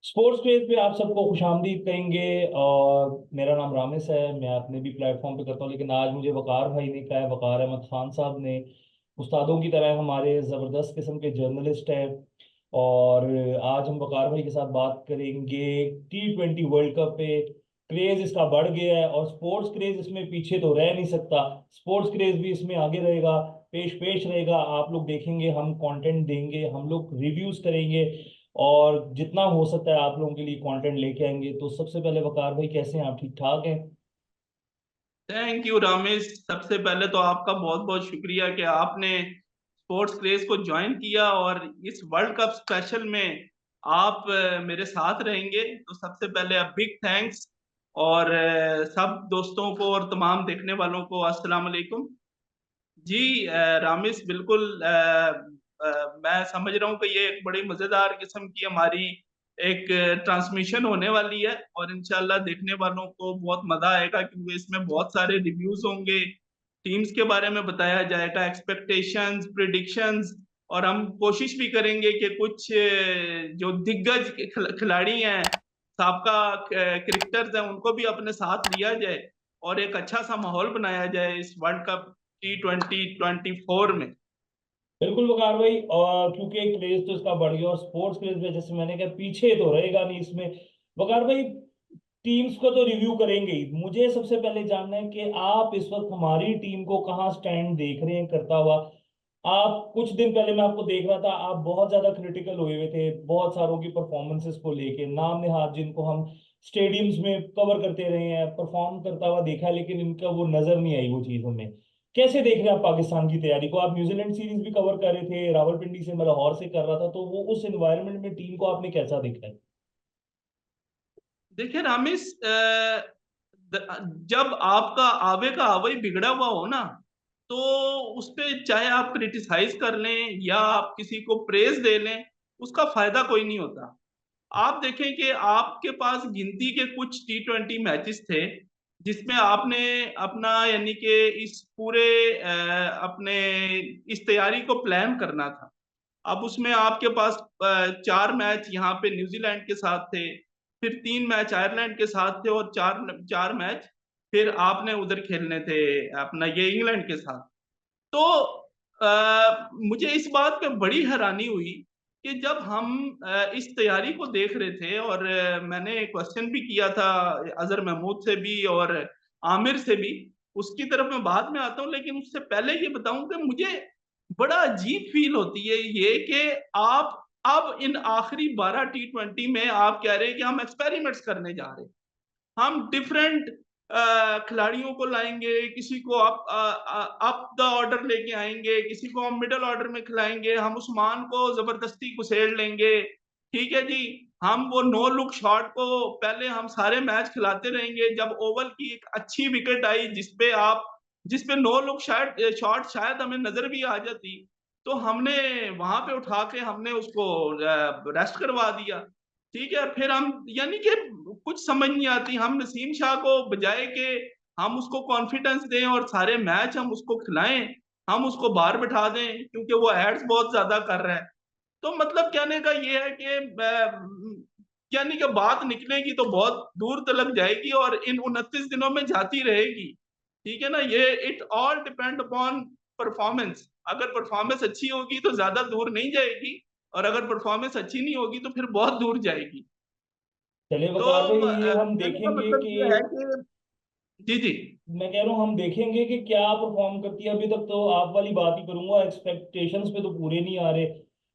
Sports page पे आप सबको खुशामदीद कहेंगे। और मेरा नाम रामिस है, मैं अपने भी प्लेटफॉर्म पे करता हूँ, लेकिन आज मुझे वकार भाई ने कहा है, वकार अहमद खान साहब ने, उस्तादों की तरह हमारे ज़बरदस्त किस्म के जर्नलिस्ट है। और आज हम वकार भाई के साथ बात करेंगे T20 वर्ल्ड कप पे। क्रेज इसका बढ़ गया है और स्पोर्ट्स क्रेज इसमें पीछे तो रह नहीं सकता। स्पोर्ट्स क्रेज भी इसमें आगे रहेगा, पेश पेश रहेगा। आप लोग देखेंगे, हम कंटेंट देंगे, हम लोग रिव्यूज करेंगे और जितना हो सकता है आप लोगों के लिए कंटेंट लेके आएंगे। तो सबसे पहले वकार भाई, कैसे हैं आप? ठीक ठाक हैं? Thank you Ramesh. सबसे पहले तो आपका बहुत बहुत शुक्रिया कि आपने स्पोर्ट्स क्रेज को ज्वाइन किया और इस वर्ल्ड कप स्पेशल में आप मेरे साथ रहेंगे, तो सबसे पहले बिग थैंक्स। और सब दोस्तों को और तमाम देखने वालों को अस्सलाम वालेकुम। जी रामेश, बिल्कुल मैं समझ रहा हूँ कि ये एक बड़ी मजेदार किस्म की हमारी एक ट्रांसमिशन होने वाली है और इंशाल्लाह देखने वालों को बहुत मजा आएगा, क्योंकि इसमें बहुत सारे रिव्यूज होंगे, टीम्स के बारे में बताया जाएगा, एक्सपेक्टेशंस, प्रिडिक्शंस। और हम कोशिश भी करेंगे कि कुछ जो दिग्गज खिलाड़ी हैं, साबका क्रिकेटर्स हैं, उनको भी अपने साथ लिया जाए और एक अच्छा सा माहौल बनाया जाए इस वर्ल्ड कप T2024 में। बिल्कुल वकार भाई। और क्योंकि क्रेज तो इसका बढ़ गया और स्पोर्ट्स क्रेज में, जैसे मैंने कहा, पीछे तो रहेगा नहीं इसमें। वकार भाई, टीम्स को तो रिव्यू करेंगे ही। मुझे सबसे पहले जानना है कि आप इस वक्त हमारी टीम को कहाँ स्टैंड देख रहे हैं करता हुआ। आप कुछ दिन पहले मैं आपको देख रहा था, आप बहुत ज्यादा क्रिटिकल हुए हुए थे बहुत सारों की परफॉर्मेंसेस को लेके। नाम नेहाद जिनको हम स्टेडियम्स में कवर करते रहे हैं, परफॉर्म करता हुआ देखा है, लेकिन इनका वो नजर नहीं आई वो चीज हमें। कैसे देख रहे हैं आप पाकिस्तान की तैयारी को? आप न्यूजीलैंड सीरीज भी कवर कर रहे थे, रावलपिंडी से, मैं लाहौर से कर रहा था, तो वो उस एनवायरनमेंट में टीम को आपने कैसा देखा है? देखिए रामेश, जब आपका आवे का आवे ही बिगड़ा हुआ हो ना, तो उस पे चाहे आप क्रिटिसाइज कर लें या आप किसी को प्रेज दे लें, उसका फायदा कोई नहीं होता। आप देखें कि आपके पास गिनती के कुछ T20 मैचेस थे जिसमें आपने अपना यानी कि इस पूरे अपने इस तैयारी को प्लान करना था। अब उसमें आपके पास 4 मैच यहाँ पे न्यूजीलैंड के साथ थे, फिर 3 मैच आयरलैंड के साथ थे और चार चार मैच फिर आपने उधर खेलने थे अपना ये इंग्लैंड के साथ। तो मुझे इस बात पे बड़ी हैरानी हुई कि जब हम इस तैयारी को देख रहे थे और मैंने क्वेश्चन भी किया था अजहर महमूद से भी और आमिर से भी, उसकी तरफ मैं बाद में आता हूँ, लेकिन उससे पहले ये बताऊं कि मुझे बड़ा अजीब फील होती है ये कि आप अब इन आखिरी 12 T20 में आप कह रहे हैं कि हम एक्सपेरिमेंट्स करने जा रहे हैं, हम डिफरेंट खिलाड़ियों को लाएंगे, किसी को अप द ऑर्डर लेके आएंगे, किसी को हम मिडिल ऑर्डर में खिलाएंगे, हम उस्मान को जबरदस्ती कुचेड़ लेंगे। ठीक है जी, हम वो नो लुक शॉट को पहले हम सारे मैच खिलाते रहेंगे, जब ओवल की एक अच्छी विकेट आई जिसपे नो लुक शॉट शायद हमें नजर भी आ जाती, तो हमने वहां पे उठा के हमने उसको रेस्ट करवा दिया। ठीक है, फिर हम यानी कि कुछ समझ नहीं आती, हम नसीम शाह को बजाय के हम उसको कॉन्फिडेंस दें और सारे मैच हम उसको खिलाएं, हम उसको बाहर बैठा दें क्योंकि वो एड्स बहुत ज्यादा कर रहा है। तो मतलब कहने का ये है कि यानी कि बात निकलेगी तो बहुत दूर तक जाएगी और इन 29 दिनों में जाती रहेगी। ठीक है ना, ये it all depend upon performance. अगर परफॉर्मेंस अच्छी होगी तो ज्यादा दूर नहीं जाएगी, और अगर परफॉर्मेंस अच्छी नहीं होगी तो फिर बहुत दूर जाएगी। चलिए तो वकार भाई, ये हम कहने का देखेंगे मतलब कि, ये है कि जी जी। मैं कह रहा हूँ हम देखेंगे कि क्या परफॉर्म करती है। अभी तक तो आप वाली बात ही करूंगा, एक्सपेक्टेशंस पे तो पूरे नहीं आ रहे।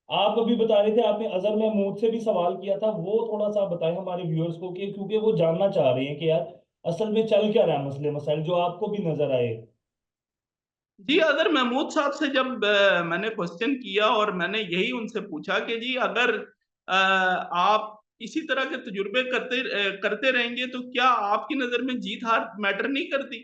आप अभी बता रहे थे, आपने अजहर महमूद से भी सवाल किया था, वो थोड़ा सा बताएं हमारे व्यूअर्स को, कि क्योंकि वो जानना चाह रहे हैं कि यार असल में चल क्या रहा है, मसले मसाइल जो आपको भी नजर आए। जी, अगर महमूद साहब से जब मैंने क्वेश्चन किया और मैंने यही उनसे पूछा कि जी अगर आप इसी तरह के तजुर्बे करते रहेंगे तो क्या आपकी नजर में जीत हार मैटर नहीं करती,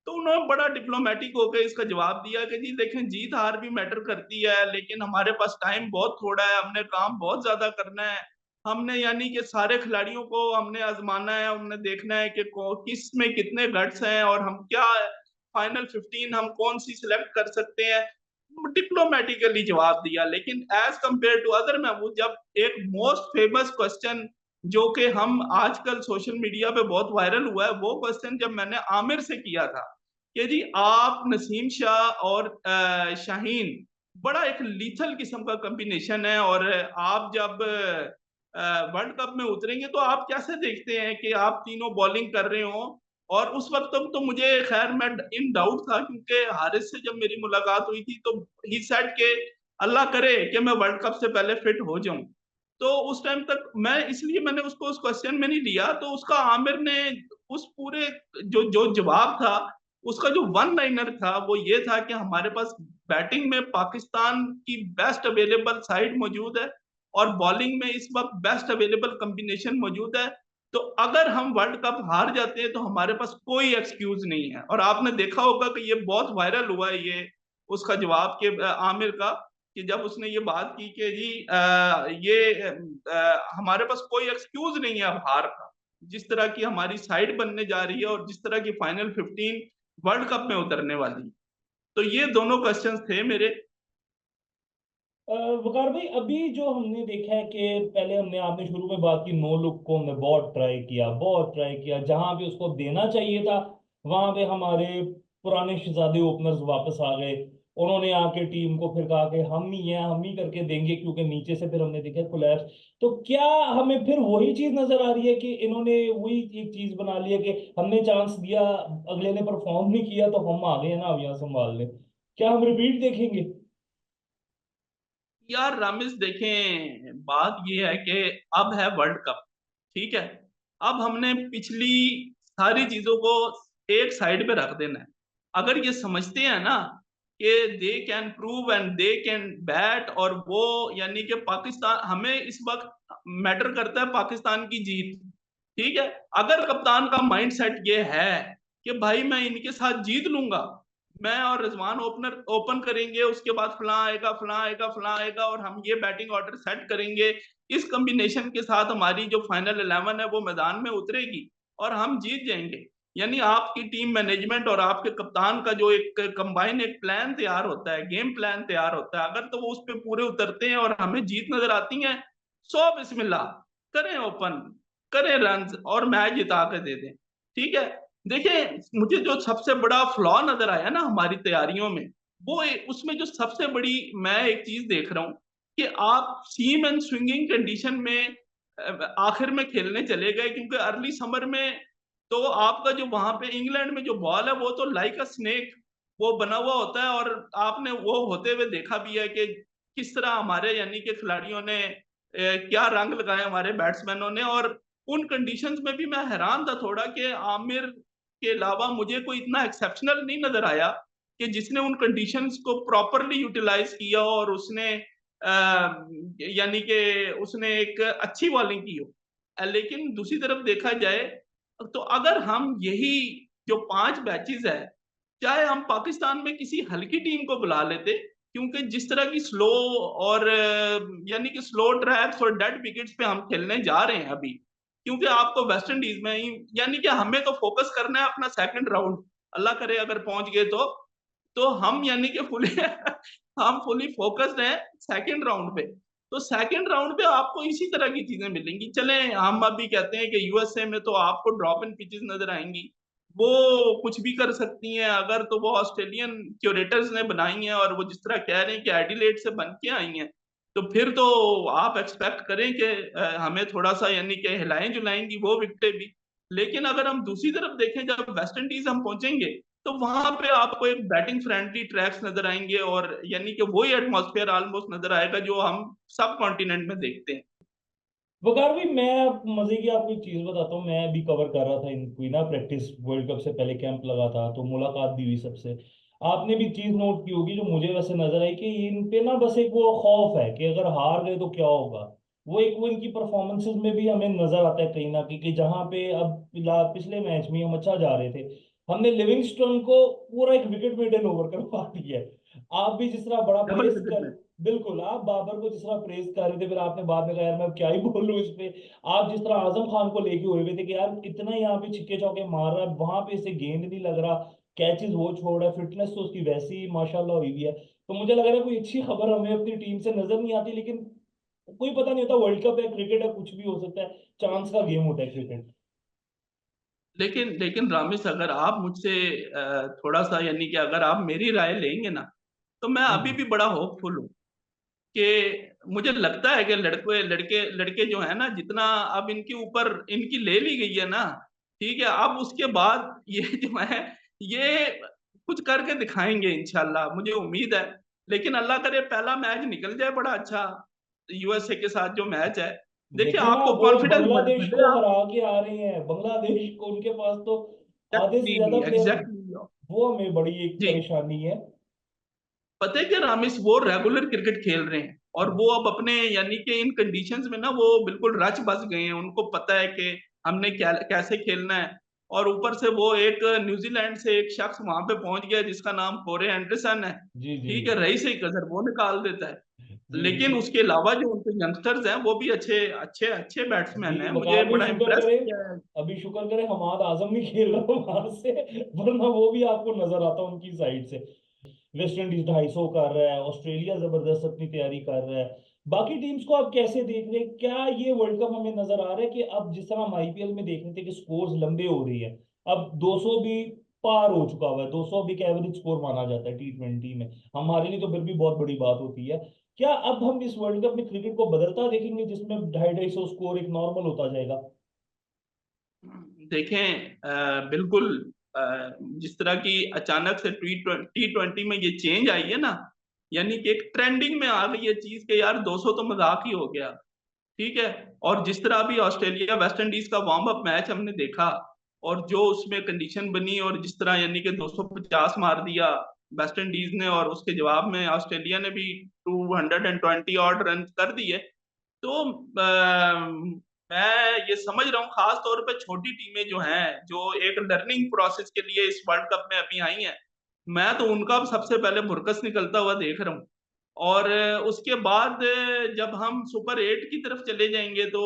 तो उन्होंने बड़ा डिप्लोमेटिक होकर इसका जवाब दिया कि जी देखें, जीत हार भी मैटर करती है, लेकिन हमारे पास टाइम बहुत थोड़ा है, हमने काम बहुत ज्यादा करना है। हमने यानी कि सारे खिलाड़ियों को हमने आजमाना है, हमने देखना है कि किस में कितने गट्स हैं और हम क्या फाइनल 15 हम कौन सी सिलेक्ट कर सकते हैं। डिप्लोमेटिकली जवाब दिया, लेकिन as compare to other Mahmood, जब एक मोस्ट फेमस क्वेश्चन जो कि हम आजकल सोशल मीडिया पे बहुत वायरल हुआ है, वो क्वेश्चन जब मैंने आमिर से किया था कि जी आप नसीम शाह और शाहीन, बड़ा एक लीथल किस्म का कॉम्बिनेशन है, और आप जब वर्ल्ड कप में उतरेंगे तो आप कैसे देखते हैं कि आप तीनों बॉलिंग कर रहे हो। और उस वक्त तो मुझे, खैर मैं इन डाउट था, क्योंकि हारिस से जब मेरी मुलाकात हुई थी तो ही सेड के अल्लाह करे कि मैं वर्ल्ड कप से पहले फिट हो जाऊं। तो उस टाइम तक मैं, इसलिए मैंने उसको उस क्वेश्चन में नहीं लिया। तो उसका आमिर ने उस पूरे जो जो जवाब था, उसका जो वन लाइनर था वो ये था कि हमारे पास बैटिंग में पाकिस्तान की बेस्ट अवेलेबल साइड मौजूद है, और बॉलिंग में इस वक्त बेस्ट अवेलेबल कॉम्बिनेशन मौजूद है। तो अगर हम वर्ल्ड कप हार जाते हैं तो हमारे पास कोई एक्सक्यूज नहीं है। और आपने देखा होगा कि ये बहुत वायरल हुआ है, ये उसका जवाब के आमिर का, कि जब उसने ये बात की कि जी ये हमारे पास कोई एक्सक्यूज नहीं है अब हार का, जिस तरह की हमारी साइड बनने जा रही है और जिस तरह की फाइनल 15 वर्ल्ड कप में उतरने वाली। तो ये दोनों क्वेश्चंस थे मेरे। वकार भाई, अभी जो हमने देखा है कि पहले हमने, आपने शुरू में बात की नो लुक को, हमने बहुत ट्राई किया, जहां भी उसको देना चाहिए था वहां पे हमारे पुराने शहजादे ओपनर्स वापस आ गए। उन्होंने आके टीम को फिर कहा कि हम ही हैं, हम ही करके देंगे, क्योंकि नीचे से फिर हमने देखा कोलैप्स। तो क्या हमें फिर वही चीज नजर आ रही है कि इन्होंने वही एक चीज बना ली है कि हमने चांस दिया, अगले ने परफॉर्म नहीं किया तो हम आ गए ना अब यहाँ संभाल लें? क्या हम रिपीट देखेंगे? यार रामिस देखें, बात ये है कि अब है वर्ल्ड कप, ठीक है। अब हमने पिछली सारी चीजों को एक साइड पे रख देना है। अगर ये समझते हैं ना कि they can prove and they can bat, और वो यानी कि पाकिस्तान, हमें इस वक्त मैटर करता है पाकिस्तान की जीत, ठीक है। अगर कप्तान का माइंड सेट ये है कि भाई मैं इनके साथ जीत लूंगा, मैं और रिजवान ओपनर ओपन करेंगे, उसके बाद फलां आएगा, फलां आएगा, फलां आएगा, और हम ये बैटिंग ऑर्डर सेट करेंगे, इस कॉम्बिनेशन के साथ हमारी जो फाइनल 11 है वो मैदान में उतरेगी और हम जीत जाएंगे। यानी आपकी टीम मैनेजमेंट और आपके कप्तान का जो एक कंबाइन एक प्लान तैयार होता है, गेम प्लान तैयार होता है, अगर तो वो उस पर पूरे उतरते हैं और हमें जीत नजर आती है, सो बिस्मिल्लाह, करें ओपन, करें रन और मैच जिता के दे दें, ठीक है। देखिए, मुझे जो सबसे बड़ा फ्लॉ नजर आया ना हमारी तैयारियों में, उसमें जो सबसे बड़ी मैं एक चीज देख रहा हूँ कि आप सीम एंड स्विंगिंग कंडीशन में आखिर में खेलने चले गए, क्योंकि अर्ली समर में तो आपका जो वहां पे इंग्लैंड में जो बॉल है वो तो लाइक अ स्नेक वो बना हुआ होता है, और आपने वो होते हुए देखा भी है कि किस तरह हमारे यानी कि खिलाड़ियों ने क्या रंग लगाए, हमारे बैट्समैनों ने। और उन कंडीशंस में भी मैं हैरान था थोड़ा कि आमिर के अलावा मुझे कोई इतना एक्सेप्शनल नहीं नजर आया कि जिसने उन कंडीशंस को प्रॉपरली यूटिलाइज किया और उसने यानी कि उसने एक अच्छी बॉलिंग की हो। लेकिन दूसरी तरफ देखा जाए तो अगर हम यही जो 5 मैचेस है, चाहे हम पाकिस्तान में किसी हल्की टीम को बुला लेते, क्योंकि जिस तरह की स्लो और यानी कि स्लो ट्रैक्स और डेड विकेट्स पे हम खेलने जा रहे हैं अभी, क्योंकि आपको वेस्ट इंडीज में ही, यानी कि हमें तो फोकस करना है अपना सेकंड राउंड, अल्लाह करे अगर पहुंच गए तो हम यानी कि फुली हम फुली फोकस्ड हैं सेकंड राउंड पे। तो सेकंड राउंड पे आपको इसी तरह की चीजें मिलेंगी। चले हम अभी कहते हैं कि यूएसए में तो आपको ड्रॉप इन पिचेस नजर आएंगी, वो कुछ भी कर सकती हैं, अगर तो वो ऑस्ट्रेलियन क्यूरेटर्स ने बनाई हैं और वो जिस तरह कह रहे हैं कि एडिलेड से बन के आई हैं, तो फिर तो आप एक्सपेक्ट करें कि हमें थोड़ा सा यानी कि हिलाएं जुलाएंगी वो विकेटें भी। लेकिन अगर हम दूसरी तरफ देखें, जब वेस्ट इंडीज हम पहुंचेंगे तो वहां पे आपको एक बैटिंग फ्रेंडली ट्रैक्स नजर आएंगे, और यानी कि वही एटमॉस्फेयर ऑलमोस्ट नजर आएगा जो हम सब कॉन्टिनेंट में देखते हैं। वकार भाई, मैं मजे की आपको एक चीज बताता हूँ। मैं अभी कवर कर रहा था इनकी ना प्रैक्टिस, वर्ल्ड कप से पहले कैंप लगा था तो मुलाकात भी हुई सबसे। आपने भी चीज नोट की होगी जो मुझे वैसे नजर आई कि इन पे ना बस एक वो खौफ है कि अगर हार गए तो क्या होगा। वो एक वो इनकी परफॉर्मेंसेज में भी हमें नजर आता है कहीं ना कहीं कि जहाँ पे अब पिछले मैच में हम अच्छा जा रहे थे, हमने लिविंगस्टोन को पूरा एक विकेट मेडल ओवर करवा दिया है। आप भी जिस तरह बड़ा डबल प्रेस विकेट कर, में। बिल्कुल आप बाबर को जिस तरह प्रेज कर रहे थे, फिर आपने बाद में कहा यार मैं अब क्या ही बोलूं इस पे। आप जिस तरह आजम खान को लेके हुए थे कि यार इतना यहाँ पे छिक्के चौके मार रहा है, वहां पे इसे गेंद नहीं लग रहा, कैचेस वो छोड़ रहा है, फिटनेस तो उसकी वैसी ही माशाल्लाह हुई हुई है। तो मुझे लग रहा है कोई अच्छी खबर हमें अपनी टीम से नजर नहीं आती, लेकिन कोई पता नहीं होता, वर्ल्ड कप है, क्रिकेट है, कुछ भी हो सकता है, चांस का गेम होता है क्रिकेट। लेकिन लेकिन रामेश, अगर आप मुझसे थोड़ा सा, यानी कि अगर आप मेरी राय लेंगे ना, तो मैं जी अभी जी भी बड़ा होपफुल हूँ कि मुझे लगता है कि लड़के लड़के लड़के जो है ना, जितना अब इनके ऊपर इनकी ले ली गई है ना, ठीक है, अब उसके बाद ये जो है, ये कुछ करके दिखाएंगे इंशाल्लाह, मुझे उम्मीद है। लेकिन अल्लाह करे पहला मैच निकल जाए बड़ा अच्छा, यूएसए के साथ जो मैच है। देखिए, देखे ना, आपको वो कॉन्फिडेंस बांग्लादेश भले को आप, हरा के आ रहे हैं, बांग्लादेश को, उनके पास तो आधे से एग्जैक्टली ज्यादा प्लेयर, एग्जैक्टली वो हमें बड़ी एक जी, परेशानी है। पता है क्या रामेश, वो रेगुलर क्रिकेट खेल रहे हैं और वो अब अपने, यानी कि इन कंडीशंस में ना वो बिल्कुल रच बस गए हैं, उनको पता है कि हमने क्या कैसे खेलना है। और ऊपर से वो एक न्यूजीलैंड से एक शख्स वहां पे पहुंच गया जिसका नाम कोरे एंडरसन है, जी जी ठीक है, रही से कदर वो निकाल देता है। जी लेकिन उसके अलावा जो उनके यंगस्टर्स हैं वो भी अच्छे अच्छे अच्छे बैट्समैन जी हैं, मुझे वकार भाई बड़ा शुक्र इम्प्रेस करे, किया है। अभी शुक्र करे हमाद आजम नहीं खेल रहा वहां से, वरना वो भी आपको नजर आता उनकी साइड से। वेस्ट इंडीज 250 कर रहा है, ऑस्ट्रेलिया जबरदस्त अपनी तैयारी कर रहा है। बाकी टीम्स को आप कैसे देख रहे हैं? क्या ये वर्ल्ड कप हमें नजर आ रहा है कि अब जिस तरह हम आईपीएल में देख रहे थे कि स्कोर्स लंबे हो रही है, अब 200 भी पार हो चुका हुआ है, 200 भी एक एवरेज स्कोर माना जाता है T20 में, हमारे लिए तो फिर भी बहुत बड़ी बात होती है। क्या अब हम इस वर्ल्ड कप में क्रिकेट को बदलता देखेंगे, जिसमें 250 स्कोर एक नॉर्मल होता जाएगा? देखें, बिल्कुल, जिस तरह की अचानक से T20 में ये चेंज आई है ना, यानी कि एक ट्रेंडिंग में आ गई है चीज के यार 200 तो मजाक ही हो गया, ठीक है। और जिस तरह अभी ऑस्ट्रेलिया वेस्ट इंडीज का वार्म अप मैच हमने देखा, और जो उसमें कंडीशन बनी, और जिस तरह यानी कि 250 मार दिया वेस्ट इंडीज ने, और उसके जवाब में ऑस्ट्रेलिया ने भी 220 ऑड रन कर दिए। तो मैं ये समझ रहा हूँ, खास तौर पे छोटी टीमें जो हैं, जो एक लर्निंग प्रोसेस के लिए इस वर्ल्ड कप में अभी आई हैं, मैं तो उनका सबसे पहले भुरकस निकलता हुआ देख रहा हूँ। और उसके बाद जब हम सुपर 8 की तरफ चले जाएंगे तो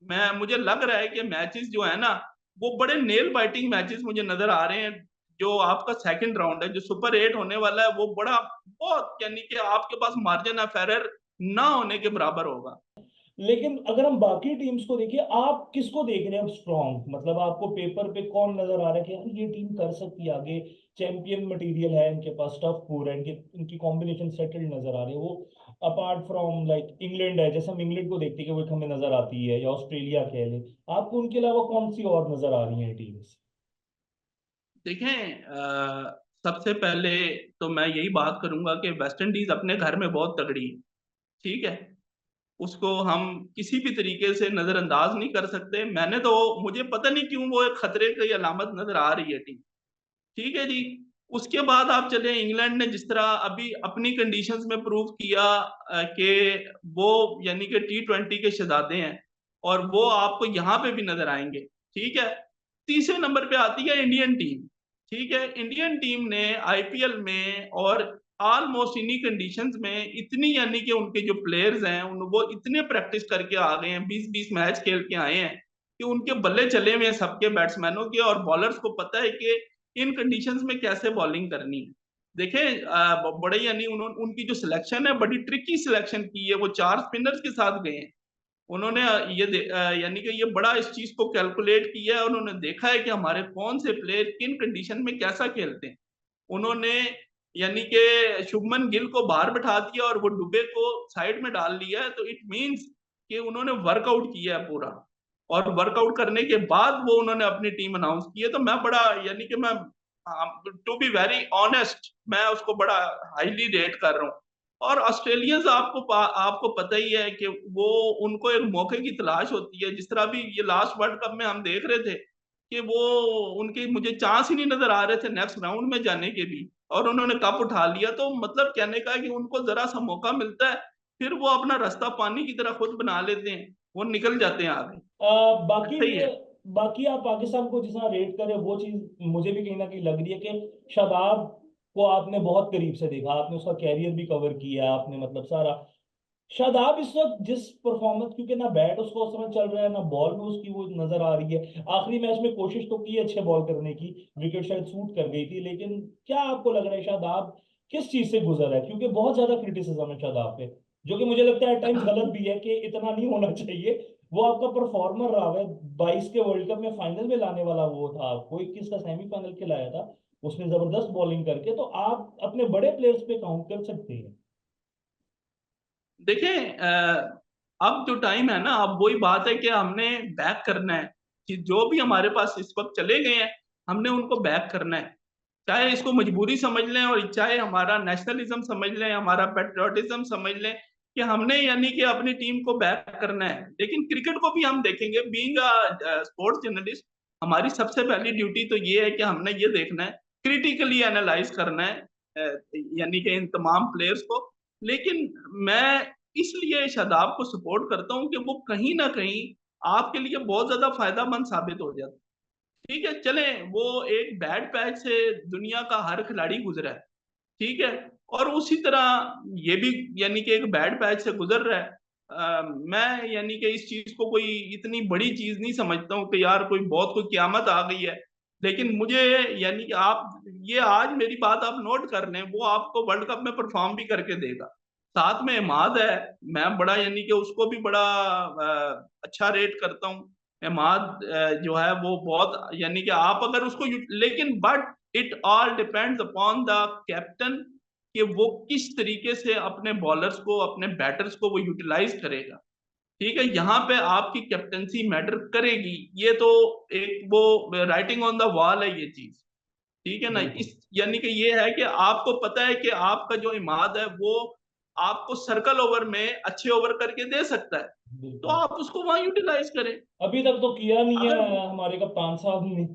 मैं मुझे लग रहा है कि मैचेस जो है ना, वो बड़े नेल बाइटिंग मैचेस मुझे नजर आ रहे हैं। जो आपका सेकंड राउंड है, जो सुपर 8 होने वाला है, वो बड़ा बहुत, यानी कि आपके पास मार्जिन ऑफ एरर ना होने के बराबर होगा। लेकिन अगर हम बाकी टीम्स को देखिए, आप किसको देख रहे हैं अब स्ट्रॉन्ग? मतलब आपको पेपर पे कौन नजर आ रहा है कि यार ये टीम कर सकती है आगे, चैंपियन मटेरियल है इनके पास, टफ पूरा है, इनके इनकी कॉम्बिनेशन सेटल्ड नजर आ रहे हैं वो, अपार्ट फ्रॉम लाइक इंग्लैंड है, जैसे हम इंग्लैंड को देखते हैं कि वो एक हमें नजर आती है, या ऑस्ट्रेलिया कह ले, आपको उनके अलावा कौन सी और नजर आ रही है टीम्स? देखें, सबसे पहले तो मैं यही बात करूंगा कि वेस्ट इंडीज अपने घर में बहुत तगड़ी है, ठीक है, उसको हम किसी भी तरीके से नजरअंदाज नहीं कर सकते। मैंने तो, मुझे पता नहीं क्यों वो एक खतरे की अलामत नजर आ रही है टीम, ठीक है जी। उसके बाद आप चले, इंग्लैंड ने जिस तरह अभी अपनी कंडीशंस में प्रूव किया कि वो, यानी कि T20 के शहजादे हैं, और वो आपको यहाँ पे भी नजर आएंगे, ठीक है। तीसरे नंबर पे आती है इंडियन टीम, ठीक है। इंडियन टीम ने आईपीएल में और ऑलमोस्ट इन्हीं कंडीशंस में इतनी, यानी कि उनके जो प्लेयर्स हैं वो इतने प्रैक्टिस करके आ गए हैं, 20-20 मैच खेल के आए हैं, कि उनके बल्ले चले हुए हैं सबके बैट्समैनों के, और बॉलर्स को पता है कि इन कंडीशंस में कैसे बॉलिंग करनी है। देखें, बड़े, यानी उन्होंने उनकी जो सिलेक्शन है, बड़ी ट्रिकी सिलेक्शन की है, वो 4 स्पिनर्स के साथ गए हैं। उन्होंने यानी कि ये बड़ा इस चीज को कैलकुलेट किया है, उन्होंने देखा है कि हमारे कौन से प्लेयर किन कंडीशन में कैसा खेलते हैं। उन्होंने, यानी कि शुभमन गिल को बाहर बैठा दिया और वो डुबे को साइड में डाल लिया है, तो इट मींस कि उन्होंने वर्कआउट किया है पूरा। और वर्कआउट करने के बाद वो उन्होंने अपनी टीम अनाउंस की है, तो मैं बड़ा, यानी कि मैं, टू बी वेरी ऑनेस्ट, मैं उसको बड़ा हाईली रेट कर रहा हूँ। और ऑस्ट्रेलियंस, आपको पता ही है कि वो, उनको एक मौके की तलाश होती है, जिस तरह भी ये लास्ट वर्ल्ड कप में हम देख रहे थे कि वो, उनके मुझे चांस ही नहीं नजर आ रहे थे नेक्स्ट राउंड में जाने के भी, और उन्होंने कप उठा लिया। तो मतलब कहने का है कि उनको जरा सा मौका मिलता है, फिर वो अपना रास्ता पानी की तरह खुद बना लेते हैं, वो निकल जाते हैं आगे। बाकी ऐसा ही है। बाकी आप पाकिस्तान को जिस तरह रेट करें, वो चीज मुझे भी कहीं ना कहीं लग रही है कि शादाब को आपने बहुत करीब से देखा, आपने उसका कैरियर भी कवर किया, आपने मतलब सारा, शादाब इस वक्त जिस परफॉर्मेंस, क्योंकि ना बैट उसका उस समय चल रहा है, ना बॉल में उसकी वो नजर आ रही है, आखिरी मैच में कोशिश तो की अच्छे बॉल करने की, विकेट शायद सूट कर गई थी, लेकिन क्या आपको लग रहा है शादाब किस चीज से गुजर है? क्योंकि बहुत ज्यादा क्रिटिसिज्म है शादाब पे। जो कि मुझे लगता है टाइम्स गलत भी है कि इतना नहीं होना चाहिए। वो आपका परफॉर्मर रहा है, 22 के वर्ल्ड कप में फाइनल में लाने वाला वो था, कोई किसका सेमीफाइनल खिलाया था उसने जबरदस्त बॉलिंग करके, तो आप अपने बड़े प्लेयर्स पे काउंट कर सकते हैं। देखें, अब जो टाइम है ना, अब वही बात है कि हमने बैक करना है कि जो भी हमारे पास इस वक्त चले गए हैं, हमने उनको बैक करना है। चाहे इसको मजबूरी समझ लें और चाहे हमारा नेशनलिज्म समझ लें, हमारा पेट्रियोटिज्म समझ लें, कि हमने यानी कि अपनी टीम को बैक करना है। लेकिन क्रिकेट को भी हम देखेंगे, बीइंग अ स्पोर्ट्स जर्नलिस्ट, हमारी सबसे पहली ड्यूटी तो ये है कि हमने ये देखना है, क्रिटिकली एनालाइज करना है यानी कि इन तमाम प्लेयर्स को। लेकिन मैं इसलिए शादाब को सपोर्ट करता हूँ कि वो कहीं ना कहीं आपके लिए बहुत ज्यादा फायदामंद साबित हो जाता है। ठीक है, चले, वो एक बैड पैच से दुनिया का हर खिलाड़ी गुजरा है, ठीक है, और उसी तरह ये भी यानी कि एक बैड पैच से गुजर रहा है। मैं यानी कि इस चीज को कोई इतनी बड़ी चीज नहीं समझता हूँ कि यार कोई बहुत कोई क्यामत आ गई है। लेकिन मुझे यानी कि आप ये आज मेरी बात आप नोट कर लें, वो आपको वर्ल्ड कप में परफॉर्म भी करके देगा। साथ में इमाद है, मैं बड़ा यानी कि उसको भी बड़ा अच्छा रेट करता हूँ। इमाद जो है वो बहुत यानी कि आप अगर उसको लेकिन but it all depends upon the captain, कि वो किस तरीके से अपने बॉलर्स को, अपने बैटर्स को वो यूटिलाइज करेगा। ठीक है, यहाँ पे आपकी कैप्टनसी मैटर करेगी, ये तो एक वो राइटिंग ऑन द वॉल है ये चीज। ठीक है ना, बिल्कुल इस यानी कि ये है कि आपको पता है कि आपका जो इमाद है वो आपको सर्कल ओवर में अच्छे ओवर करके दे सकता है, तो बिल्कुल। आप उसको वहां यूटिलाइज करें। अभी तक तो किया नहीं अगर है हमारे कप्तान साहब ने।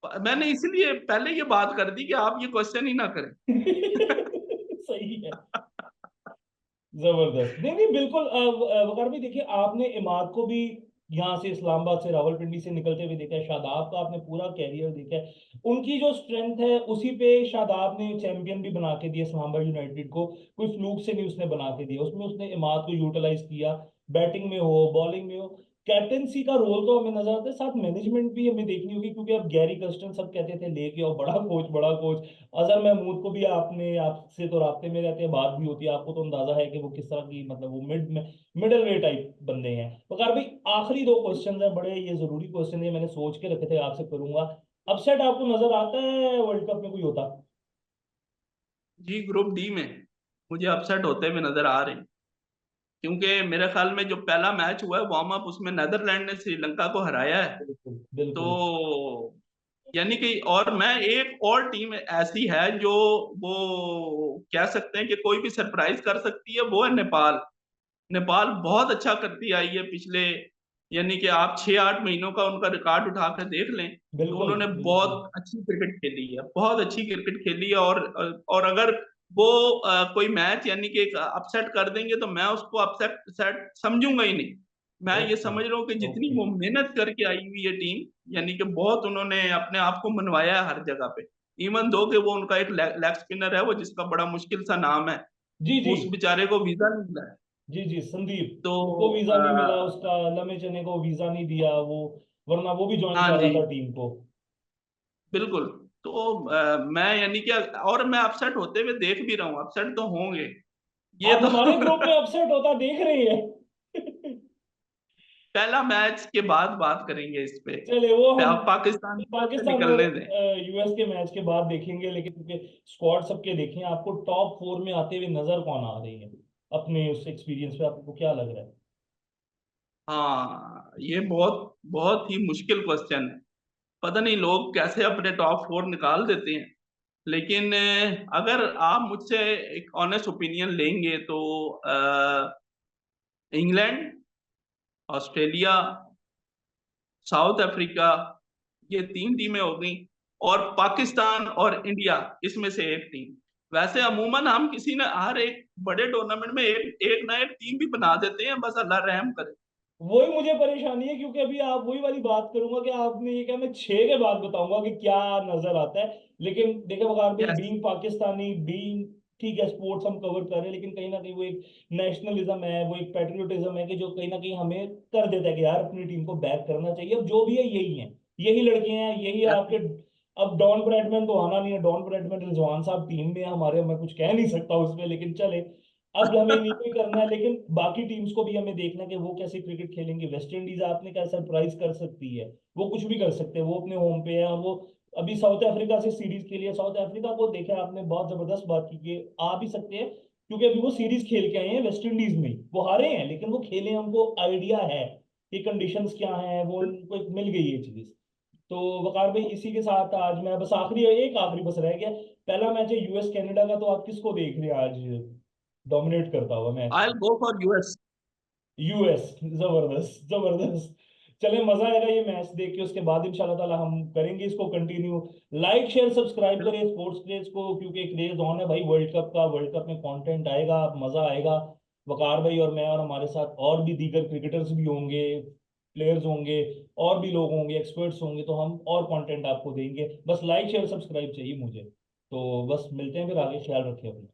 मैंने इसलिए पहले ये बात कर दी कि आप ये क्वेश्चन ही ना करें। सही है। जबरदस्त। नहीं नहीं बिल्कुल, वकार भाई देखिए, आपने इमाद को भी यहाँ से इस्लामाबाद से रावलपिंडी से निकलते हुए देखा है, शादाब का आपने पूरा कैरियर देखा है, उनकी जो स्ट्रेंथ है उसी पे शादाब ने चैंपियन भी बना के दिया इस्लामाबाद यूनाइटेड को, कोई फ्लूक से नहीं उसने बना के दिया, उसमें उसने इमाद को यूटिलाइज किया, बैटिंग में हो बॉलिंग में हो। कैप्टेंसी का रोल तो हमें नजर आता है, साथ मैनेजमेंट भी हमें देखनी होगी, क्योंकि अब गैरी कर्स्टन सब कहते थे लेके आओ बड़ा कोच बड़ा कोच। अजहर महमूद को भी आपने, आपसे तो रास्ते में रहते हैं, बात भी होती है, आपको तो अंदाजा है कि वो किस तरह की, मतलब वो मिडल वे टाइप बंदे हैं। वकार भाई आखिरी दो क्वेश्चन है, बड़े ये जरूरी क्वेश्चन है, मैंने सोच के रखे थे आपसे करूंगा। अपसेट आपको नजर आता है वर्ल्ड कप में कोई होता? जी, ग्रुप डी में मुझे अपसेट होते हुए नजर आ रहे हैं, क्योंकि मेरे ख्याल में जो पहला मैच हुआ है वार्म अप, उसमें नेदरलैंड ने श्रीलंका को हराया है। बिल्कुल तो बिल्कुल। यानी कि और मैं एक और टीम ऐसी है जो वो कह सकते हैं कि कोई भी सरप्राइज कर सकती है, वो है नेपाल। नेपाल बहुत अच्छा करती आई है पिछले, यानी कि आप 6-8 महीनों का उनका रिकॉर्ड उठा कर देख लें, तो बिल्कुल उन्होंने बिल्कुल। बहुत अच्छी क्रिकेट खेली है, बहुत अच्छी क्रिकेट खेली है। और अगर वो कोई मैच यानी कि अपसेट कर देंगे तो मैं उसको अपसेट सेट समझूंगा ही नहीं। मैं ये ओके समझ रहा हूँ कि जितनी ओके। वो मेहनत करके आई हुई है टीम, यानी कि बहुत उन्होंने अपने आप को मनवाया है हर जगह पे। इवन दो कि वो उनका एक लेग स्पिनर है वो, जिसका बड़ा मुश्किल सा नाम है, जी जी। उस बेचारे को वीजा नहीं मिला है। जी जी संदीप, तो उसको वीजा नहीं मिला, आ, उसका लमे चने को वीजा नहीं दिया वो, वरना वो भी ज्वाइन हाँ कर रहा जी, था टीम को। बिल्कुल। तो मैं यानी कि और मैं अपसेट होते हुए देख भी रहा हूँ, अपसेट तो होंगे ये आप तो। हमारे ग्रुप में अपसेट होता देख रहे हैं? पहला मैच के बाद बात करेंगे इस पे, चले वो हम पाकिस्तान से पाकिस्तान और निकलने दें। यूएस के मैच के बाद देखेंगे, लेकिन क्योंकि स्क्वाड सबके देखें, आपको टॉप 4 में आते हुए नजर कौन आ रही है? अपने उस एक्सपीरियंस पे आपको क्या लग रहा है? हाँ, ये बहुत बहुत ही मुश्किल क्वेश्चन है। पता नहीं लोग कैसे अपने टॉप 4 निकाल देते हैं। लेकिन अगर आप मुझसे एक ऑनेस्ट ओपिनियन लेंगे तो इंग्लैंड, ऑस्ट्रेलिया, साउथ अफ्रीका, ये 3 टीमें हो गई, और पाकिस्तान और इंडिया, इसमें से एक टीम। वैसे अमूमन हम किसी ने हर एक बड़े टूर्नामेंट में एक एक ना एक टीम भी बना देते हैं, बस अल्लाह रहम करे। वही मुझे परेशानी है, क्योंकि अभी आप वही वाली बात करूंगा कि आपने ये क्या, मैं 6 के बाद बताऊंगा कि क्या नजर आता है। लेकिन देखिए वकार भाई, यस, बीइंग पाकिस्तानी, बीइंग, ठीक है स्पोर्ट्स हम कवर कर रहे हैं, लेकिन कहीं ना कहीं वो एक नेशनलिज्म है, वो एक पैट्रियोटिज्म है कि जो कहीं ना कहीं हमें कर देता है कि यार अपनी टीम को बैक करना चाहिए। अब जो भी है यही है, यही लड़के हैं, यही आपके। अब डॉन ब्रैडमैन तो आना नहीं है, डॉन ब्रैडमैन, रिजवान साहब टीम में है हमारे, मैं कुछ कह नहीं सकता उसमें, लेकिन चले। अब हमें नहीं करना है, लेकिन बाकी टीम्स को भी हमें देखना है कि वो कैसे क्रिकेट खेलेंगे। वेस्ट इंडीज आपने क्या सरप्राइज कर सकती है, वो कुछ भी कर सकते हैं, वो अपने होम पे है। और वो अभी साउथ अफ्रीका से सीरीज के लिए, साउथ अफ्रीका को देखा आपने, बहुत जबरदस्त बात की कि आ भी सकते हैं, क्योंकि अभी वो सीरीज खेल के आए हैं वेस्ट इंडीज में। वो हारे हैं लेकिन वो खेले, हमको आइडिया है कि कंडीशंस क्या हैं, वो उनको एक मिल गई है चीज। तो वकार भाई इसी के साथ आज मैं बस आखिरी बस रह गया। पहला मैच है यूएस कनाडा का, तो आप किसको देख रहे हैं आज डोमिनेट करता हुआ मैच आई को? Will go for US. US, जबरदस्त जबरदस्त। चले, मजा आएगा ये मैच देख के, उसके बाद इंशाल्लाह ताला हम करेंगे इसको कंटिन्यू। लाइक शेयर सब्सक्राइब करें स्पोर्ट्स क्रेज को, क्योंकि क्रेज ऑन है भाई वर्ल्ड कप का। वर्ल्ड कप में कंटेंट आएगा, मजा आएगा। वकार भाई और मैं और हमारे साथ और भी दीगर क्रिकेटर्स भी होंगे, प्लेयर्स होंगे, और भी लोग होंगे, एक्सपर्ट्स होंगे, तो हम और कंटेंट आपको देंगे। बस लाइक शेयर सब्सक्राइब चाहिए मुझे। तो बस मिलते हैं फिर आगे, ख्याल रखें अपना।